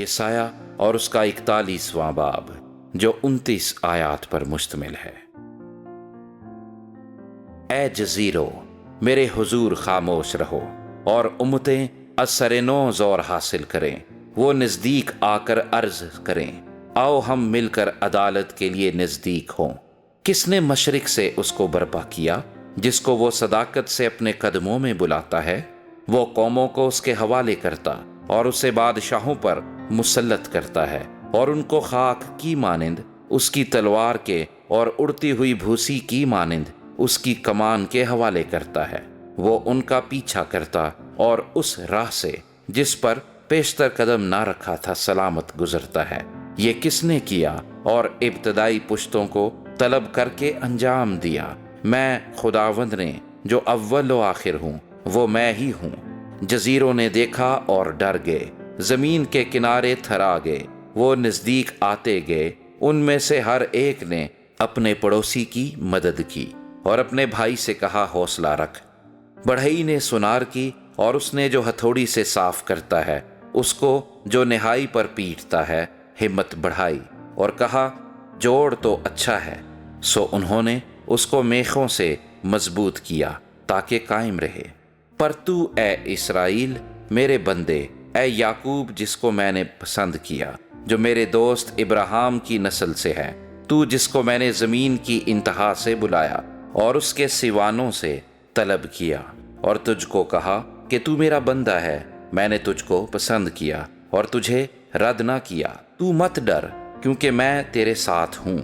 یہ سایہ اور اس کا 41واں باب جو 29 آیات پر مشتمل ہے۔ اے جزیرو، میرے حضور خاموش رہو اور امتیں اثر نو زور حاصل کریں، وہ نزدیک آ کر عرض کریں، آؤ ہم مل کر عدالت کے لیے نزدیک ہوں۔ کس نے مشرق سے اس کو برپا کیا جس کو وہ صداقت سے اپنے قدموں میں بلاتا ہے؟ وہ قوموں کو اس کے حوالے کرتا اور اسے بادشاہوں پر مسلط کرتا ہے، اور ان کو خاک کی مانند اس کی تلوار کے اور اڑتی ہوئی بھوسی کی مانند اس کی کمان کے حوالے کرتا ہے۔ وہ ان کا پیچھا کرتا اور اس راہ سے جس پر پیشتر قدم نہ رکھا تھا سلامت گزرتا ہے۔ یہ کس نے کیا اور ابتدائی پشتوں کو طلب کر کے انجام دیا؟ میں خداوند نے جو اول و آخر ہوں، وہ میں ہی ہوں۔ جزیروں نے دیکھا اور ڈر گئے، زمین کے کنارے تھرا گئے، وہ نزدیک آتے گئے۔ ان میں سے ہر ایک نے اپنے پڑوسی کی مدد کی اور اپنے بھائی سے کہا حوصلہ رکھ۔ بڑھئی نے سنار کی اور اس نے جو ہتھوڑی سے صاف کرتا ہے، اس کو جو نہائی پر پیٹتا ہے، ہمت بڑھائی اور کہا جوڑ تو اچھا ہے۔ سو انہوں نے اس کو میخوں سے مضبوط کیا تاکہ قائم رہے۔ پر تو اے اسرائیل میرے بندے، اے یعقوب جس کو میں نے پسند کیا، جو میرے دوست ابراہیم کی نسل سے ہے، تو جس کو میں نے زمین کی انتہا سے بلایا اور اس کے سیوانوں سے طلب کیا اور تجھ کو کہا کہ تو میرا بندہ ہے، میں نے تجھ کو پسند کیا اور تجھے رد نہ کیا۔ تو مت ڈر کیونکہ میں تیرے ساتھ ہوں،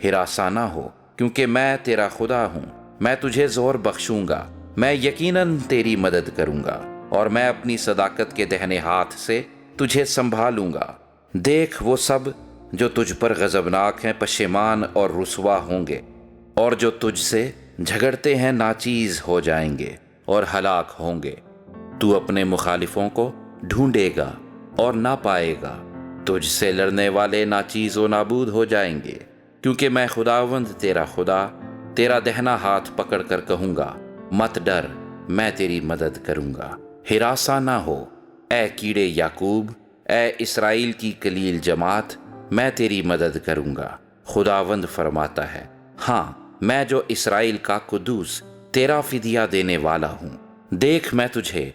ہراساں نہ ہو کیونکہ میں تیرا خدا ہوں۔ میں تجھے زور بخشوں گا، میں یقیناً تیری مدد کروں گا اور میں اپنی صداقت کے دہنے ہاتھ سے تجھے سنبھالوں گا۔ دیکھ وہ سب جو تجھ پر غضبناک ہیں پشیمان اور رسوا ہوں گے، اور جو تجھ سے جھگڑتے ہیں ناچیز ہو جائیں گے اور ہلاک ہوں گے۔ تو اپنے مخالفوں کو ڈھونڈے گا اور نہ پائے گا، تجھ سے لڑنے والے ناچیز و نابود ہو جائیں گے، کیونکہ میں خداوند تیرا خدا تیرا دہنا ہاتھ پکڑ کر کہوں گا مت ڈر، میں تیری مدد کروں گا، ہراساں نہ ہو۔ اے کیڑے یعقوب، اے اسرائیل کی قلیل جماعت، میں تیری مدد کروں گا۔ خداوند فرماتا ہے، ہاں میں جو اسرائیل کا قدوس تیرا فدیہ دینے والا ہوں۔ دیکھ میں تجھے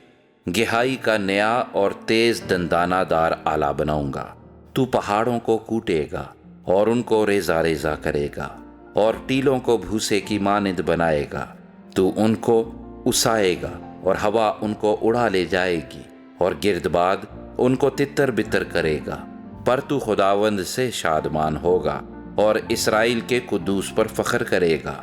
گہائی کا نیا اور تیز دندانہ دار آلہ بناؤں گا۔ تو پہاڑوں کو کوٹے گا اور ان کو ریزہ ریزہ کرے گا اور ٹیلوں کو بھوسے کی مانند بنائے گا۔ تو ان کو اسائے گا اور ہوا ان کو اڑا لے جائے گی اور گردباد ان کو تتر بتر کرے گا۔ پر تو خداوند سے شادمان ہوگا اور اسرائیل کے قدوس پر فخر کرے گا۔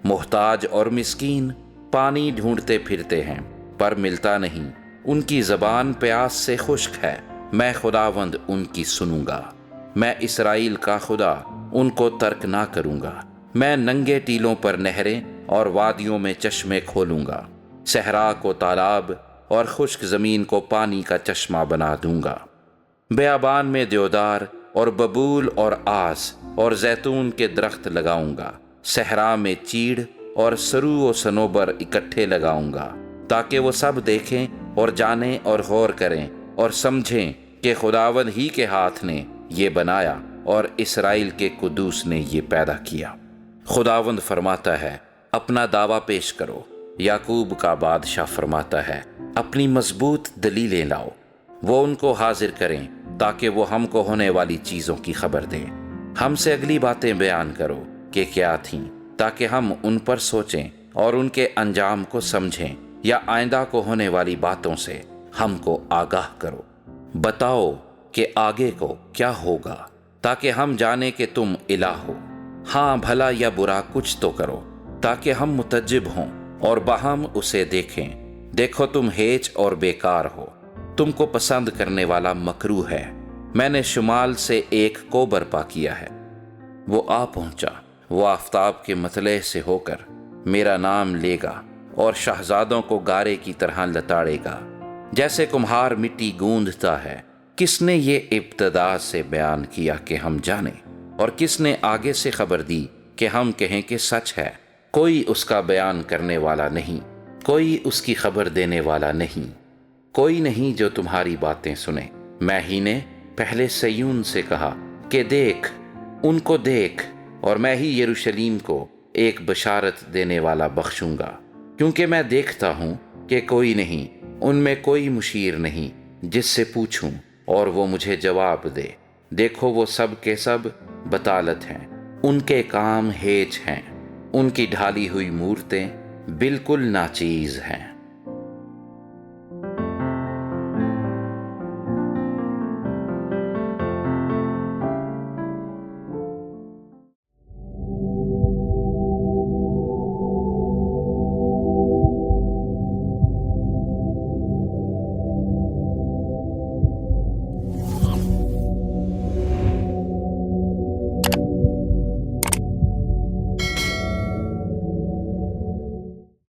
محتاج اور مسکین پانی ڈھونڈتے پھرتے ہیں پر ملتا نہیں، ان کی زبان پیاس سے خشک ہے۔ میں خداوند ان کی سنوں گا، میں اسرائیل کا خدا ان کو ترک نہ کروں گا۔ میں ننگے ٹیلوں پر نہریں اور وادیوں میں چشمے کھولوں گا، صحرا کو تالاب اور خشک زمین کو پانی کا چشمہ بنا دوں گا۔ بیابان میں دیودار اور ببول اور آس اور زیتون کے درخت لگاؤں گا۔ صحرا میں چیڑ اور سرو و صنوبر اکٹھے لگاؤں گا، تاکہ وہ سب دیکھیں اور جانیں اور غور کریں اور سمجھیں کہ خداوند ہی کے ہاتھ نے یہ بنایا اور اسرائیل کے قدوس نے یہ پیدا کیا۔ خداوند فرماتا ہے، اپنا دعویٰ پیش کرو۔ یعقوب کا بادشاہ فرماتا ہے، اپنی مضبوط دلیلیں لاؤ۔ وہ ان کو حاضر کریں تاکہ وہ ہم کو ہونے والی چیزوں کی خبر دیں۔ ہم سے اگلی باتیں بیان کرو کہ کیا تھیں، تاکہ ہم ان پر سوچیں اور ان کے انجام کو سمجھیں، یا آئندہ کو ہونے والی باتوں سے ہم کو آگاہ کرو۔ بتاؤ کہ آگے کو کیا ہوگا، تاکہ ہم جانیں کہ تم الہ ہو۔ ہاں بھلا یا برا کچھ تو کرو، تاکہ ہم متعجب ہوں اور باہم اسے دیکھیں۔ دیکھو تم ہیچ اور بیکار ہو، تم کو پسند کرنے والا مکروہ ہے۔ میں نے شمال سے ایک کو برپا کیا ہے، وہ آ پہنچا، وہ آفتاب کے مطلع سے ہو کر میرا نام لے گا اور شہزادوں کو گارے کی طرح لتاڑے گا، جیسے کمہار مٹی گوندتا ہے۔ کس نے یہ ابتدا سے بیان کیا کہ ہم جانیں، اور کس نے آگے سے خبر دی کہ ہم کہیں کہ سچ ہے؟ کوئی اس کا بیان کرنے والا نہیں، کوئی اس کی خبر دینے والا نہیں، کوئی نہیں جو تمہاری باتیں سنے۔ میں ہی نے پہلے سیون سے کہا کہ دیکھ، ان کو دیکھ، اور میں ہی یروشلیم کو ایک بشارت دینے والا بخشوں گا، کیونکہ میں دیکھتا ہوں کہ کوئی نہیں، ان میں کوئی مشیر نہیں جس سے پوچھوں اور وہ مجھے جواب دے۔ دیکھو وہ سب کے سب بطالت ہیں، ان کے کام ہیچ ہیں، ان کی ڈھالی ہوئی مورتیں بالکل ناچیز ہیں۔